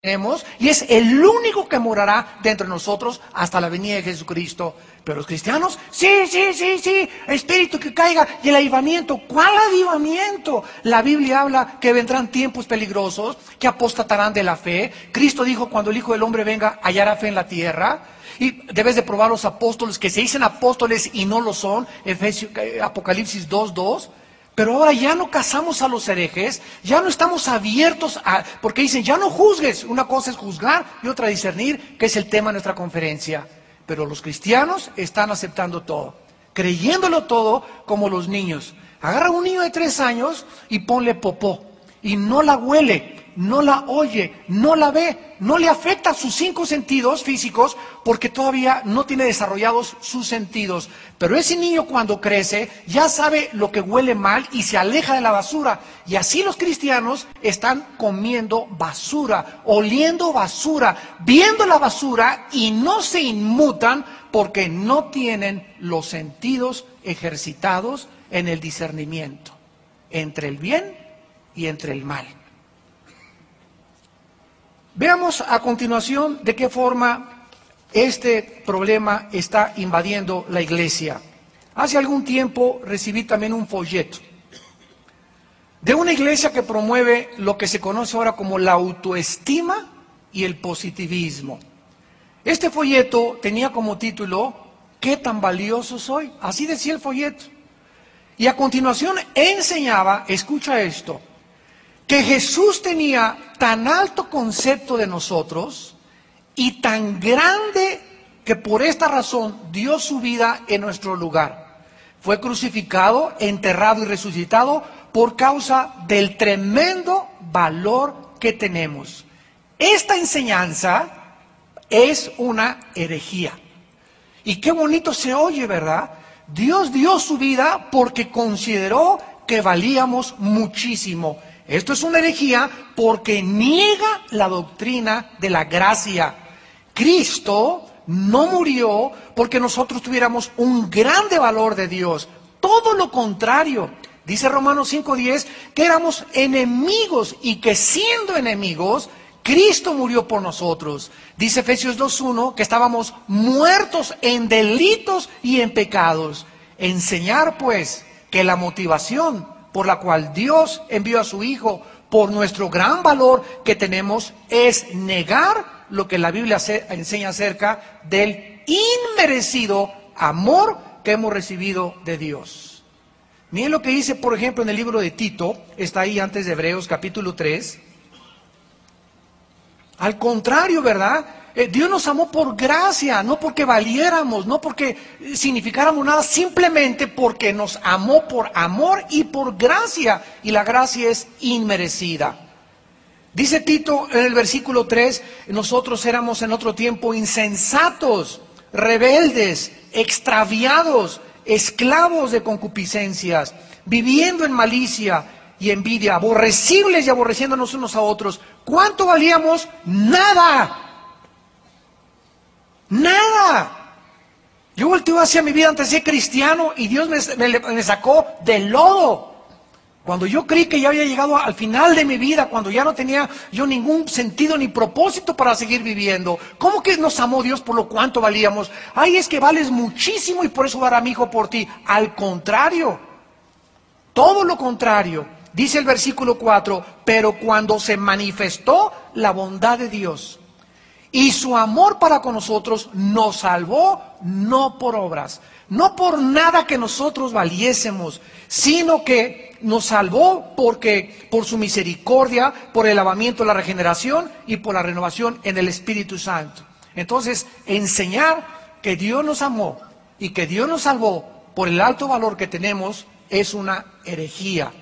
tenemos, y es el único que morará dentro de nosotros hasta la venida de Jesucristo. Pero los cristianos, sí, espíritu que caiga, y el avivamiento. ¿Cuál avivamiento? La Biblia habla que vendrán tiempos peligrosos, que apostatarán de la fe. Cristo dijo, cuando el Hijo del Hombre venga, hallará fe en la tierra. Y debes de probar los apóstoles que se dicen apóstoles y no lo son, Apocalipsis 2:2. Pero ahora ya no cazamos a los herejes, ya no estamos abiertos porque dicen, ya no juzgues. Una cosa es juzgar y otra discernir, que es el tema de nuestra conferencia. Pero los cristianos están aceptando todo, creyéndolo todo, como los niños. Agarra a un niño de 3 años y ponle popó, y no la huele, no la oye, no la ve, no le afecta sus 5 sentidos físicos, porque todavía no tiene desarrollados sus sentidos. Pero ese niño, cuando crece, ya sabe lo que huele mal y se aleja de la basura. Y así los cristianos están comiendo basura, oliendo basura, viendo la basura, y no se inmutan porque no tienen los sentidos ejercitados en el discernimiento entre el bien y entre el mal. Veamos a continuación de qué forma este problema está invadiendo la iglesia. Hace algún tiempo recibí también un folleto de una iglesia que promueve lo que se conoce ahora como la autoestima y el positivismo. Este folleto tenía como título, ¿qué tan valioso soy? Así decía el folleto. Y a continuación enseñaba, escucha esto, que Jesús tenía tan alto concepto de nosotros y tan grande que por esta razón dio su vida en nuestro lugar. Fue crucificado, enterrado y resucitado por causa del tremendo valor que tenemos. Esta enseñanza es una herejía. Y qué bonito se oye, ¿verdad? Dios dio su vida porque consideró que valíamos muchísimo. Esto es una herejía porque niega la doctrina de la gracia. Cristo no murió porque nosotros tuviéramos un grande valor de Dios. Todo lo contrario. Dice Romanos 5:10 que éramos enemigos y que siendo enemigos, Cristo murió por nosotros. Dice Efesios 2:1 que estábamos muertos en delitos y en pecados. Enseñar pues que la motivación por la cual Dios envió a su Hijo, por nuestro gran valor que tenemos, es negar lo que la Biblia enseña acerca del inmerecido amor que hemos recibido de Dios. Miren lo que dice, por ejemplo, en el libro de Tito, está ahí antes de Hebreos, capítulo 3. Al contrario, ¿verdad? Dios nos amó por gracia, no porque valiéramos, no porque significáramos nada, simplemente porque nos amó por amor y por gracia, y la gracia es inmerecida. Dice Tito en el versículo 3, nosotros éramos en otro tiempo insensatos, rebeldes, extraviados, esclavos de concupiscencias, viviendo en malicia y envidia, aborrecibles y aborreciéndonos unos a otros. ¿Cuánto valíamos? Nada. Nada. Yo volteo hacia mi vida antes de ser cristiano y Dios me sacó del lodo. Cuando yo creí que ya había llegado al final de mi vida, cuando ya no tenía yo ningún sentido ni propósito para seguir viviendo. ¿Cómo que nos amó Dios por lo cuánto valíamos? Ay, es que vales muchísimo y por eso dará mi Hijo por ti. Al contrario, todo lo contrario. Dice el versículo 4, pero cuando se manifestó la bondad de Dios y su amor para con nosotros, nos salvó no por obras, no por nada que nosotros valiésemos, sino que nos salvó porque por su misericordia, por el lavamiento, la regeneración y por la renovación en el Espíritu Santo. Entonces, enseñar que Dios nos amó y que Dios nos salvó por el alto valor que tenemos es una herejía,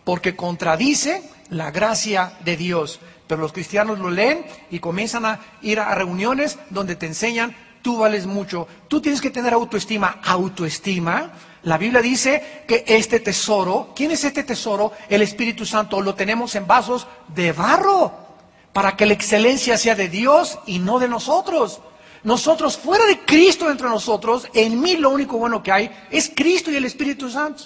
porque contradice la gracia de Dios. Pero los cristianos lo leen y comienzan a ir a reuniones donde te enseñan, tú vales mucho, tú tienes que tener autoestima. ¿Autoestima? La Biblia dice que este tesoro, ¿quién es este tesoro? El Espíritu Santo, lo tenemos en vasos de barro, para que la excelencia sea de Dios y no de nosotros. Nosotros, fuera de Cristo entre nosotros, en mí lo único bueno que hay es Cristo y el Espíritu Santo.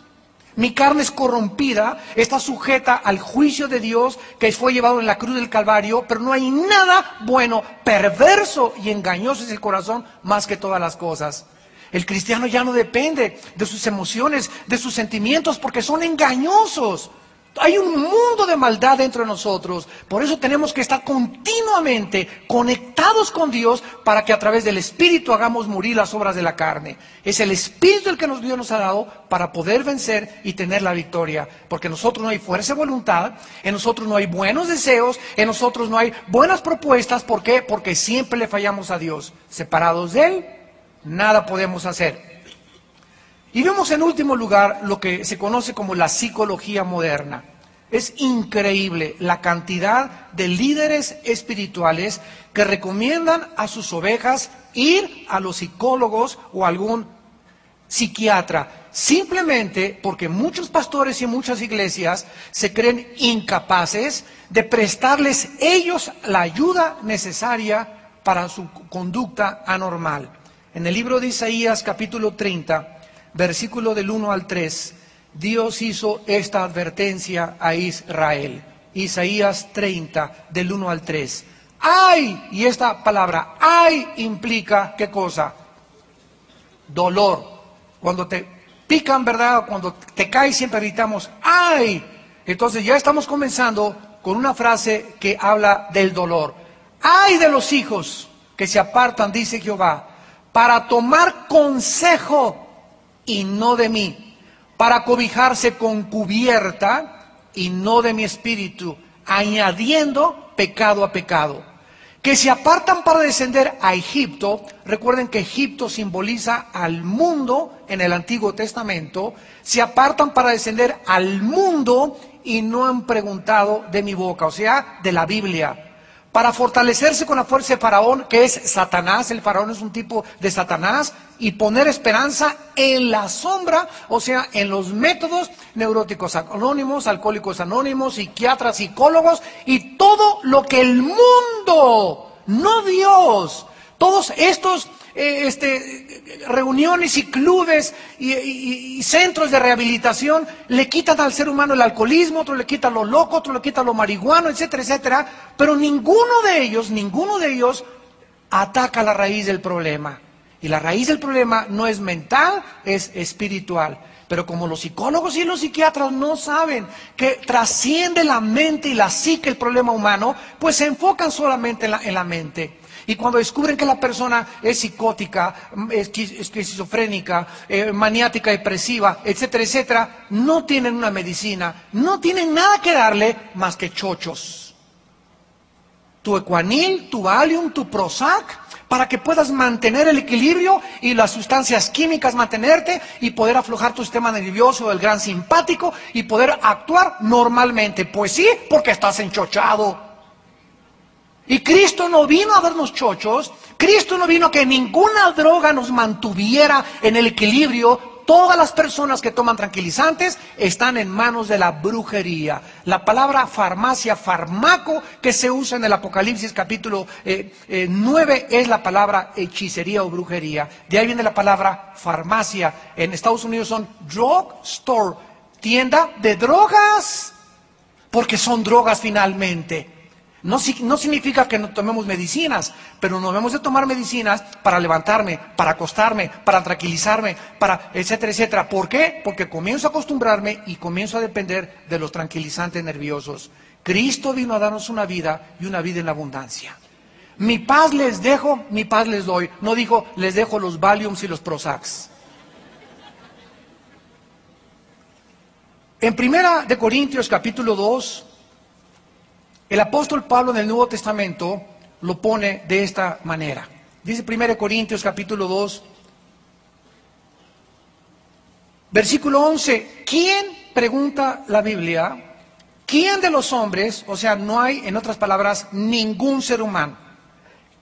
Mi carne es corrompida, está sujeta al juicio de Dios que fue llevado en la cruz del Calvario, pero no hay nada bueno, perverso y engañoso es el corazón más que todas las cosas. El cristiano ya no depende de sus emociones, de sus sentimientos, porque son engañosos. Hay un mundo de maldad dentro de nosotros. Por eso tenemos que estar continuamente conectados con Dios para que a través del Espíritu hagamos morir las obras de la carne. Es el Espíritu el que Dios nos ha dado para poder vencer y tener la victoria. Porque en nosotros no hay fuerza de voluntad, en nosotros no hay buenos deseos, en nosotros no hay buenas propuestas. ¿Por qué? Porque siempre le fallamos a Dios. Separados de Él, nada podemos hacer. Y vemos en último lugar lo que se conoce como la psicología moderna. Es increíble la cantidad de líderes espirituales que recomiendan a sus ovejas ir a los psicólogos o a algún psiquiatra, simplemente porque muchos pastores y muchas iglesias se creen incapaces de prestarles ellos la ayuda necesaria para su conducta anormal. En el libro de Isaías capítulo 30, versículo del 1 al 3, Dios hizo esta advertencia a Israel. Isaías 30, del 1 al 3. ¡Ay! Y esta palabra, ¡ay! Implica, ¿qué cosa? Dolor. Cuando te pican, ¿verdad? Cuando te caes siempre gritamos, ¡ay! Entonces ya estamos comenzando con una frase que habla del dolor. ¡Ay de los hijos que se apartan, dice Jehová, para tomar consejo y no de mí, para cobijarse con cubierta y no de mi espíritu, añadiendo pecado a pecado, que se apartan para descender a Egipto. Recuerden que Egipto simboliza al mundo en el Antiguo Testamento. Se apartan para descender al mundo y no han preguntado de mi boca, o sea, de la Biblia. Para fortalecerse con la fuerza de Faraón, que es Satanás, el Faraón es un tipo de Satanás, y poner esperanza en la sombra, o sea, en los métodos neuróticos anónimos, alcohólicos anónimos, psiquiatras, psicólogos, y todo lo que el mundo, no Dios, todos estos reuniones y clubes y centros de rehabilitación le quitan al ser humano el alcoholismo, otro le quita lo loco, otro le quita lo marihuano, etcétera, etcétera, pero ninguno de ellos ataca la raíz del problema. Y la raíz del problema no es mental, es espiritual. Pero como los psicólogos y los psiquiatras no saben que trasciende la mente y la psique el problema humano, pues se enfocan solamente en la mente. Y cuando descubren que la persona es psicótica, esquizofrénica, maniática, depresiva, etcétera, etcétera, no tienen una medicina, no tienen nada que darle más que chochos. Tu Equanil, tu Valium, tu Prozac, para que puedas mantener el equilibrio y las sustancias químicas mantenerte y poder aflojar tu sistema nervioso del gran simpático y poder actuar normalmente. Pues sí, porque estás enchochado. Y Cristo no vino a darnos chochos, Cristo no vino a que ninguna droga nos mantuviera en el equilibrio. Todas las personas que toman tranquilizantes están en manos de la brujería. La palabra farmacia, farmaco, que se usa en el Apocalipsis capítulo 9, es la palabra hechicería o brujería. De ahí viene la palabra farmacia. En Estados Unidos son drug store, tienda de drogas, porque son drogas finalmente. No significa que no tomemos medicinas, pero no debemos de tomar medicinas para levantarme, para acostarme, para tranquilizarme, para etcétera, etcétera. ¿Por qué? Porque comienzo a acostumbrarme y comienzo a depender de los tranquilizantes nerviosos. Cristo vino a darnos una vida y una vida en abundancia. Mi paz les dejo, mi paz les doy. No dijo, les dejo los Valiums y los Prozacs. En 1 de Corintios capítulo 2, el apóstol Pablo en el Nuevo Testamento lo pone de esta manera. Dice 1 Corintios capítulo 2, versículo 11. ¿Quién, pregunta la Biblia, quién de los hombres, o sea, no hay, en otras palabras, ningún ser humano,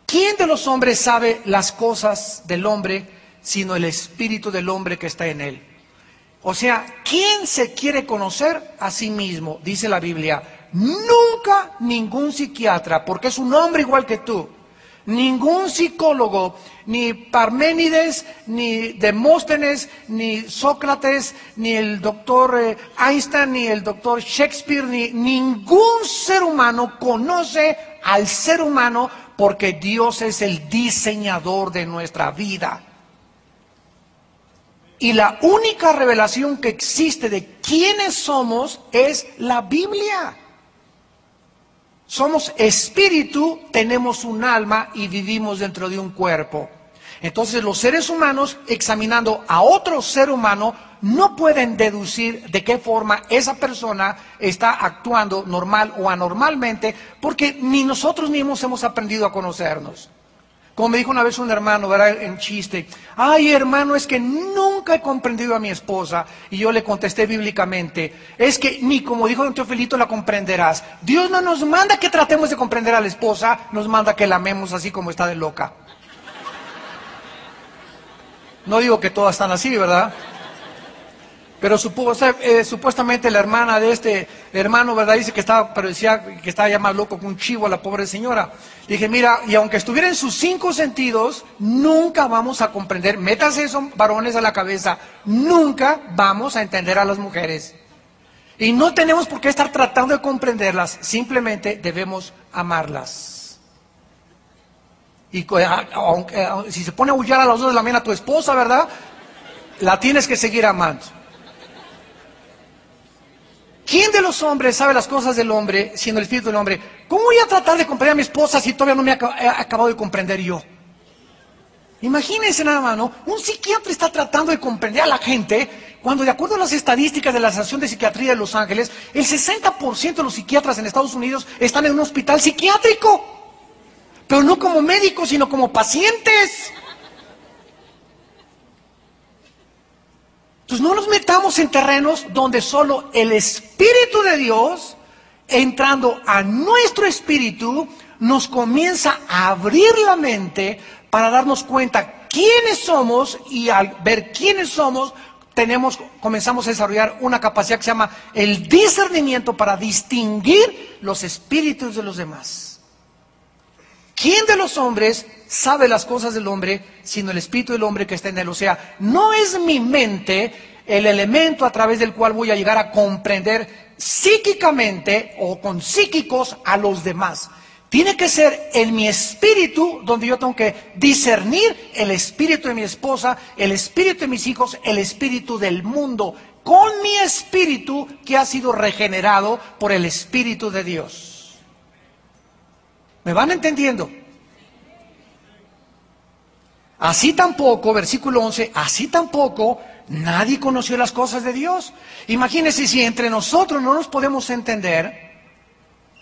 quién de los hombres sabe las cosas del hombre, sino el espíritu del hombre que está en él? O sea, ¿quién se quiere conocer a sí mismo? Dice la Biblia. Nunca ningún psiquiatra, porque es un hombre igual que tú, Ningún psicólogo, ni Parménides, ni Demóstenes, ni Sócrates, ni el doctor Einstein, ni el doctor Shakespeare, ni ningún ser humano conoce al ser humano, porque Dios es el diseñador de nuestra vida. Y la única revelación que existe de quiénes somos es la Biblia. Somos espíritu, tenemos un alma y vivimos dentro de un cuerpo. Entonces los seres humanos, examinando a otro ser humano, no pueden deducir de qué forma esa persona está actuando normal o anormalmente, porque ni nosotros mismos hemos aprendido a conocernos. Como me dijo una vez un hermano, ¿verdad?, en chiste: ay, hermano, es que nunca he comprendido a mi esposa. Y yo le contesté bíblicamente: es que ni como dijo don Teofilito la comprenderás. Dios no nos manda que tratemos de comprender a la esposa, nos manda que la amemos así como está de loca. No digo que todas están así, ¿verdad? Pero supuestamente la hermana de este hermano, ¿verdad?, dice que estaba, pero decía que estaba ya más loco que un chivo a la pobre señora. Le dije: mira, y aunque estuviera en sus 5 sentidos, nunca vamos a comprender, métase eso, varones, a la cabeza, nunca vamos a entender a las mujeres. Y no tenemos por qué estar tratando de comprenderlas, simplemente debemos amarlas. Y si se pone a aullar a las 2 de la mañana tu esposa, ¿verdad?, la tienes que seguir amando. ¿Quién de los hombres sabe las cosas del hombre, siendo el espíritu del hombre? ¿Cómo voy a tratar de comprender a mi esposa si todavía no me he acabado de comprender yo? Imagínense nada más, ¿no? Un psiquiatra está tratando de comprender a la gente, cuando de acuerdo a las estadísticas de la Asociación de Psiquiatría de Los Ángeles, el 60% de los psiquiatras en Estados Unidos están en un hospital psiquiátrico. Pero no como médicos, sino como pacientes. Entonces no nos metamos en terrenos donde solo el Espíritu de Dios, entrando a nuestro espíritu, nos comienza a abrir la mente para darnos cuenta quiénes somos, y al ver quiénes somos, comenzamos a desarrollar una capacidad que se llama el discernimiento para distinguir los espíritus de los demás. ¿Quién de los hombres sabe las cosas del hombre, sino el espíritu del hombre que está en él? O sea, no es mi mente el elemento a través del cual voy a llegar a comprender psíquicamente o con psíquicos a los demás. Tiene que ser en mi espíritu donde yo tengo que discernir el espíritu de mi esposa, el espíritu de mis hijos, el espíritu del mundo, con mi espíritu que ha sido regenerado por el Espíritu de Dios. ¿Me van entendiendo? Así tampoco, versículo 11, así tampoco nadie conoció las cosas de Dios. Imagínense, si entre nosotros no nos podemos entender,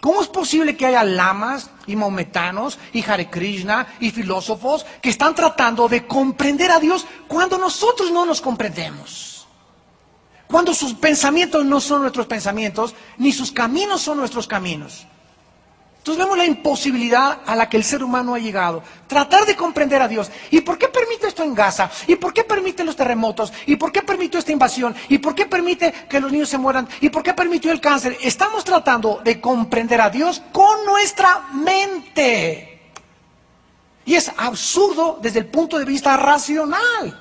¿cómo es posible que haya lamas y maometanos y Hare Krishna y filósofos que están tratando de comprender a Dios cuando nosotros no nos comprendemos? Cuando sus pensamientos no son nuestros pensamientos, ni sus caminos son nuestros caminos. Entonces vemos la imposibilidad a la que el ser humano ha llegado. Tratar de comprender a Dios. ¿Y por qué permite esto en Gaza? ¿Y por qué permite los terremotos? ¿Y por qué permitió esta invasión? ¿Y por qué permite que los niños se mueran? ¿Y por qué permitió el cáncer? Estamos tratando de comprender a Dios con nuestra mente. Y es absurdo desde el punto de vista racional.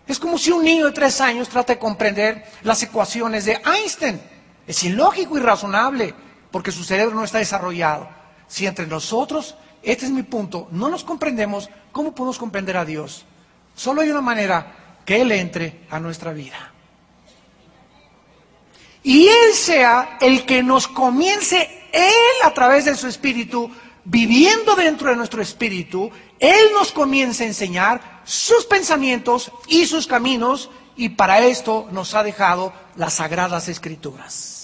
Es como si un niño de 3 años trata de comprender las ecuaciones de Einstein. Es ilógico y razonable, porque su cerebro no está desarrollado. Si entre nosotros, este es mi punto, no nos comprendemos, ¿cómo podemos comprender a Dios? Solo hay una manera: que Él entre a nuestra vida. Y Él sea el que nos comience, Él a través de su Espíritu, viviendo dentro de nuestro espíritu, Él nos comienza a enseñar sus pensamientos y sus caminos, y para esto nos ha dejado las Sagradas Escrituras.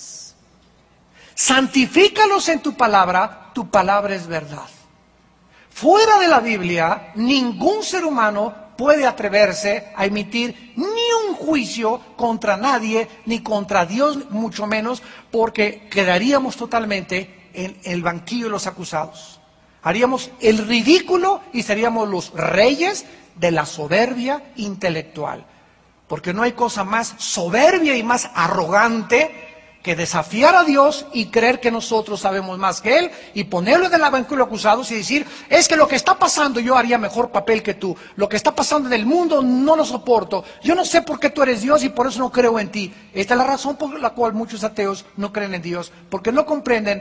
Santifícalos en tu palabra es verdad. Fuera de la Biblia, ningún ser humano puede atreverse a emitir ni un juicio contra nadie, ni contra Dios, mucho menos, porque quedaríamos totalmente en el banquillo de los acusados. Haríamos el ridículo y seríamos los reyes de la soberbia intelectual. Porque no hay cosa más soberbia y más arrogante que desafiar a Dios y creer que nosotros sabemos más que Él y ponerlo en el banco de los acusados y decir, es que lo que está pasando yo haría mejor papel que tú, lo que está pasando en el mundo no lo soporto, yo no sé por qué tú eres Dios y por eso no creo en ti. Esta es la razón por la cual muchos ateos no creen en Dios, porque no comprenden